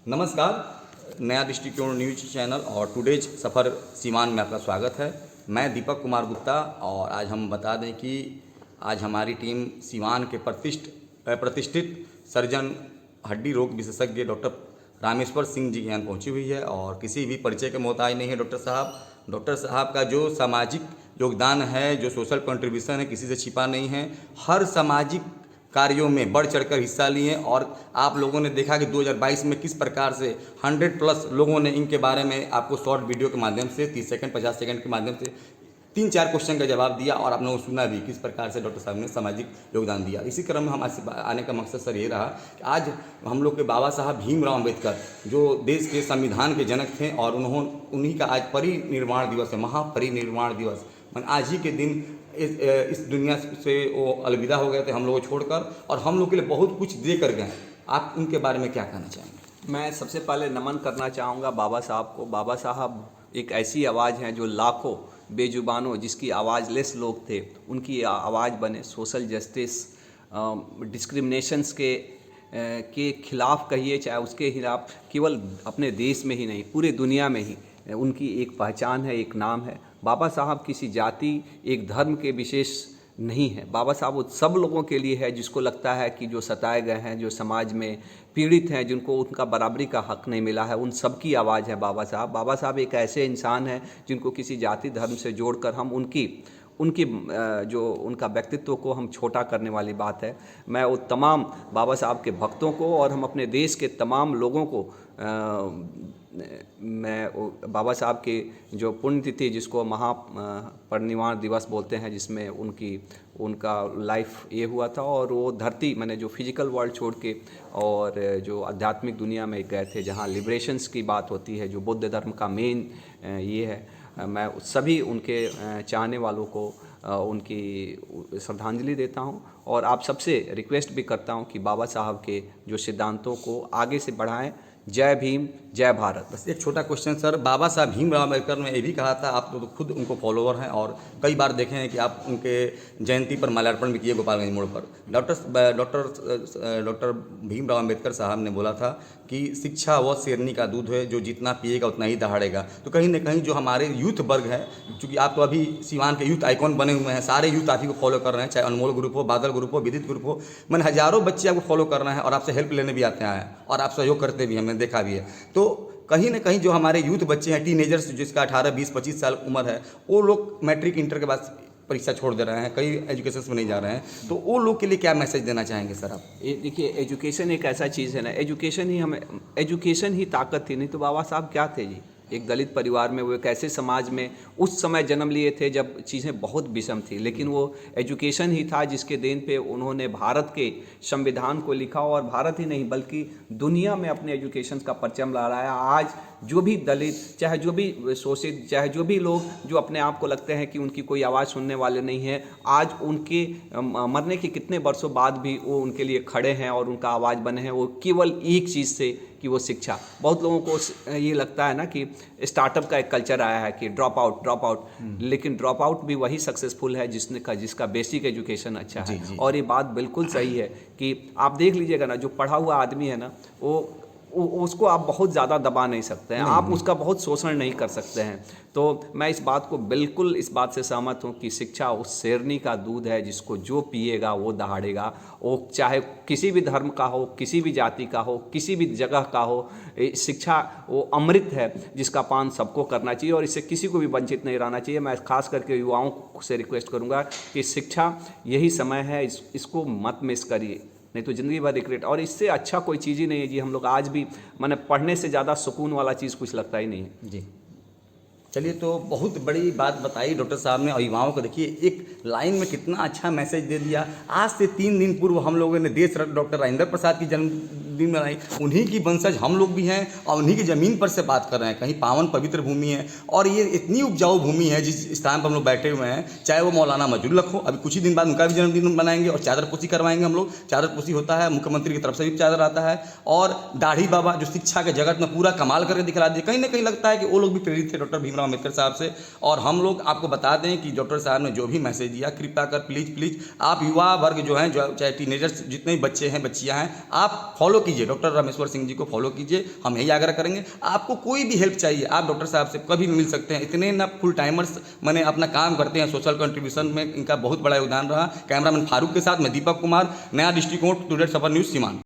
नमस्कार, नया दृष्टिकोण न्यूज चैनल और टुडेज सफ़र सीमान में आपका स्वागत है। मैं दीपक कुमार गुप्ता और आज हम बता दें कि आज हमारी टीम सीवान के प्रतिष्ठित सर्जन हड्डी रोग विशेषज्ञ डॉक्टर रामेश्वर सिंह जी के यहाँ पहुँची हुई है और किसी भी परिचय के मोहताज नहीं है। डॉक्टर साहब का जो सामाजिक योगदान है, जो सोशल कंट्रीब्यूशन है, किसी से छिपा नहीं है। हर सामाजिक कार्यों में बढ़ चढ़कर हिस्सा लिए और आप लोगों ने देखा कि 2022 में किस प्रकार से 100+ लोगों ने इनके बारे में आपको शॉर्ट वीडियो के माध्यम से 30 सेकंड 50 सेकंड के माध्यम से 3-4 क्वेश्चन का जवाब दिया और आप लोगों ने सुना भी किस प्रकार से डॉक्टर साहब ने सामाजिक योगदान दिया। इसी क्रम में हम आज आने का मकसद सर ये रहा कि आज हम लोग के बाबा साहब भीमराव अम्बेडकर जो देश के संविधान के जनक थे और उन्हीं का आज परिनिर्वाण दिवस है, महापरिनिर्वाण दिवस। आज ही के दिन इस दुनिया से वो अलविदा हो गए थे हम लोगों को छोड़कर और हम लोग के लिए बहुत कुछ दे कर गए। आप उनके बारे में क्या कहना चाहेंगे? मैं सबसे पहले नमन करना चाहूँगा बाबा साहब को। बाबा साहब एक ऐसी आवाज़ हैं जो लाखों बेजुबानों, जिसकी आवाज़ लेस लोग थे, उनकी आवाज़ बने। सोशल जस्टिस, डिस्क्रिमिनेशंस के खिलाफ कहिए, चाहे उसके खिलाफ, केवल अपने देश में ही नहीं पूरे दुनिया में ही उनकी एक पहचान है, एक नाम है। बाबा साहब किसी जाति, एक धर्म के विशेष नहीं है। बाबा साहब वो सब लोगों के लिए है जिसको लगता है कि जो सताए गए हैं, जो समाज में पीड़ित हैं, जिनको उनका बराबरी का हक नहीं मिला है, उन सब की आवाज़ है बाबा साहब। बाबा साहब एक ऐसे इंसान हैं जिनको किसी जाति धर्म से जोड़कर हम उनकी जो उनका व्यक्तित्व को हम छोटा करने वाली बात है। मैं वो तमाम बाबा साहब के भक्तों को और हम अपने देश के तमाम लोगों को मैं बाबा साहब की जो पुण्यतिथि, जिसको महापरिनिर्वाण दिवस बोलते हैं, जिसमें उनका लाइफ ये हुआ था और वो धरती, मैंने जो फिजिकल वर्ल्ड छोड़ के और जो आध्यात्मिक दुनिया में गए थे, जहाँ लिबरेशंस की बात होती है, जो बौद्ध धर्म का मेन ये है। मैं सभी उनके चाहने वालों को उनकी श्रद्धांजलि देता हूं और आप सबसे रिक्वेस्ट भी करता हूं कि बाबा साहब के जो सिद्धांतों को आगे से बढ़ाएं। जय भीम, जय भारत। बस एक छोटा क्वेश्चन सर, बाबा साहब भीमराव अम्बेडकर ने ये भी कहा था, आप तो खुद उनको फॉलोअर हैं और कई बार देखे हैं कि आप उनके जयंती पर माल्यार्पण भी किए गोपालगंज मोड़ पर। डॉक्टर भीमराव अम्बेडकर साहब ने बोला था कि शिक्षा वह शेरनी का दूध है, जो जितना पिएगा उतना ही दहाड़ेगा। तो कहीं ना कहीं जो हमारे यूथ वर्ग है, क्योंकि आप तो अभी सीवान के यूथ आइकॉन बने हुए हैं, सारे यूथ आप ही को फॉलो कर रहे हैं, चाहे अनमोल ग्रुप हो, बादल ग्रुप हो, विदित ग्रुप हो, मैंने हज़ारों बच्चे आपको फॉलो कर रहे हैं और आपसे हेल्प लेने भी आते हैं और आप सहयोग करते भी हैं, मैंने देखा भी है। तो कहीं ना कहीं जो हमारे यूथ बच्चे हैं, टीनेजर्स, जिसका 18, 20, 25 साल उम्र है, वो लोग मैट्रिक इंटर के बाद परीक्षा छोड़ दे रहे हैं, कई एजुकेशन में नहीं जा रहे हैं, तो वो लोग के लिए क्या मैसेज देना चाहेंगे सर आप? देखिए, एजुकेशन एक ऐसा चीज़ है ना, एजुकेशन ही ताकत थी। नहीं तो बाबा साहब क्या थे जी? एक दलित परिवार में, वो एक ऐसे समाज में उस समय जन्म लिए थे जब चीज़ें बहुत विषम थी, लेकिन वो एजुकेशन ही था जिसके देन पे उन्होंने भारत के संविधान को लिखा और भारत ही नहीं बल्कि दुनिया में अपने एजुकेशन का परचम लहराया। आज जो भी दलित, चाहे जो भी शोषित, चाहे जो भी लोग जो अपने आप को लगते हैं कि उनकी कोई आवाज़ सुनने वाले नहीं है, आज उनके मरने के कितने वर्षों बाद भी वो उनके लिए खड़े हैं और उनका आवाज़ बने हैं। वो केवल एक चीज़ से कि वो शिक्षा। बहुत लोगों को ये लगता है ना कि स्टार्टअप का एक कल्चर आया है कि ड्रॉप आउट, लेकिन ड्रॉप आउट भी वही सक्सेसफुल है जिसका बेसिक एजुकेशन अच्छा है। जी। और ये बात बिल्कुल सही है कि आप देख लीजिएगा ना, जो पढ़ा हुआ आदमी है ना, उसको आप बहुत ज़्यादा दबा नहीं सकते हैं, आप उसका बहुत शोषण नहीं कर सकते हैं। तो मैं इस बात से सहमत हूँ कि शिक्षा उस शेरनी का दूध है जिसको जो पिएगा वो दहाड़ेगा। वो चाहे किसी भी धर्म का हो, किसी भी जाति का हो, किसी भी जगह का हो, शिक्षा वो अमृत है जिसका पान सबको करना चाहिए और इससे किसी को भी वंचित नहीं रहना चाहिए। मैं खास करके युवाओं से रिक्वेस्ट करूँगा कि शिक्षा यही समय है, इसको मत मिस करिए, नहीं तो ज़िंदगी भर रिग्रेट। और इससे अच्छा कोई चीज़ ही नहीं है जी। हम लोग आज भी, मैंने पढ़ने से ज़्यादा सुकून वाला चीज़ कुछ लगता ही नहीं है जी। चलिए, तो बहुत बड़ी बात बताई डॉक्टर साहब ने और युवाओं को देखिए एक लाइन में कितना अच्छा मैसेज दे दिया। आज से 3 दिन पूर्व हम लोगों ने देश रत्न डॉक्टर राजेंद्र प्रसाद की जन्मदिन मनाई। उन्हीं की वंशज हम लोग भी हैं और उन्हीं की ज़मीन पर से बात कर रहे हैं। कहीं पावन पवित्र भूमि है और ये इतनी उपजाऊ भूमि है जिस स्थान पर हम लोग बैठे हुए हैं, चाहे वो मौलाना मजरुल्लह हो, अभी कुछ ही दिन बाद उनका भी जन्मदिन मनाएंगे और चादरपोशी करवाएंगे हम लोग। चादरपोशी होता है, मुख्यमंत्री की तरफ से भी चादर आता है। और दाढ़ी बाबा जो शिक्षा के जगत में पूरा कमाल करके दिखला दिए, कहीं ना कहीं लगता है कि वो लोग भी प्रेरित थे डॉक्टर भीमराव अम्बेडकर साहब से। और हम लोग आपको बता दें कि डॉक्टर साहब ने जो भी मैसेज दिया, कृपया कर प्लीज़ आप युवा वर्ग जो हैं, जो चाहे टीनेजर्स जितने भी बच्चे हैं, बच्चियां हैं, आप फॉलो कीजिए, डॉक्टर रामेश्वर सिंह जी को फॉलो कीजिए। हम यही आग्रह करेंगे। आपको कोई भी हेल्प चाहिए, आप डॉक्टर साहब से कभी भी मिल सकते हैं। इतने ना फुल टाइमर्स मैंने अपना काम करते हैं, सोशल कंट्रीब्यूशन में इनका बहुत बड़ा योगदान रहा। कैमरामैन फारूक के साथ मैं दीपक कुमार, नया दृष्टिकोण, टुडे सफर न्यूज़, सीवान।